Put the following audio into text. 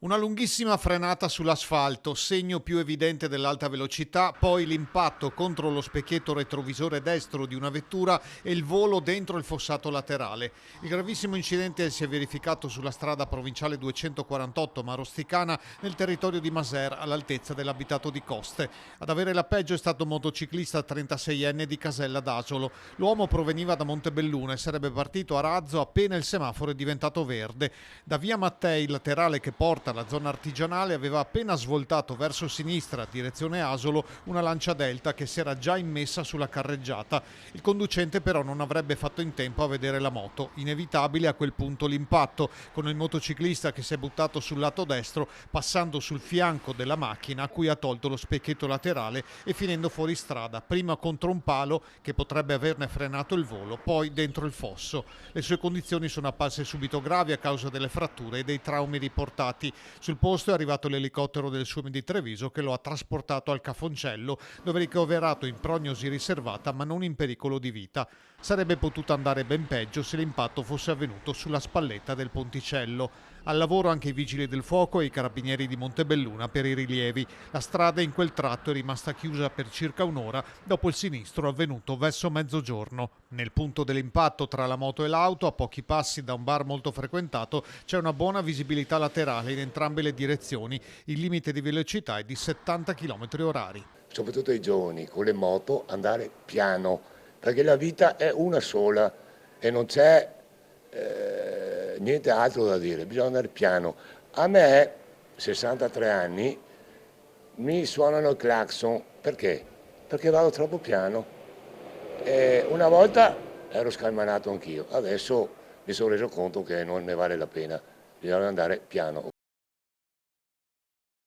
Una lunghissima frenata sull'asfalto, segno più evidente dell'alta velocità, poi l'impatto contro lo specchietto retrovisore destro di una vettura e il volo dentro il fossato laterale. Il gravissimo incidente si è verificato sulla strada provinciale 248 Marosticana nel territorio di Maser, all'altezza dell'abitato di Coste. Ad avere la peggio è stato un motociclista 36enne di Casella d'Asolo. L'uomo proveniva da Montebelluna e sarebbe partito a razzo appena il semaforo è diventato verde. Da via Mattei, laterale che porta alla zona artigianale, aveva appena svoltato verso sinistra, direzione Asolo, una Lancia Delta che si era già immessa sulla carreggiata. Il conducente però non avrebbe fatto in tempo a vedere la moto. Inevitabile a quel punto l'impatto, con il motociclista che si è buttato sul lato destro, passando sul fianco della macchina a cui ha tolto lo specchietto laterale e finendo fuori strada, prima contro un palo che potrebbe averne frenato il volo, poi dentro il fosso. Le sue condizioni sono apparse subito gravi a causa delle fratture e dei traumi riportati. Sul posto è arrivato l'elicottero del SUAMI di Treviso che lo ha trasportato al Cafoncello, dove è ricoverato in prognosi riservata ma non in pericolo di vita. Sarebbe potuto andare ben peggio se l'impatto fosse avvenuto sulla spalletta del ponticello. Al lavoro anche i vigili del fuoco e i carabinieri di Montebelluna per i rilievi. La strada in quel tratto è rimasta chiusa per circa un'ora dopo il sinistro avvenuto verso mezzogiorno. Nel punto dell'impatto tra la moto e l'auto, a pochi passi da un bar molto frequentato, c'è una buona visibilità laterale in entrambe le direzioni. Il limite di velocità è di 70 km/h. Soprattutto ai giovani, con le moto andare piano, perché la vita è una sola e non c'è niente altro da dire, bisogna andare piano. A me, 63 anni, mi suonano il clacson, perché? Perché vado troppo piano. E una volta ero scalmanato anch'io, adesso mi sono reso conto che non ne vale la pena, bisogna andare piano.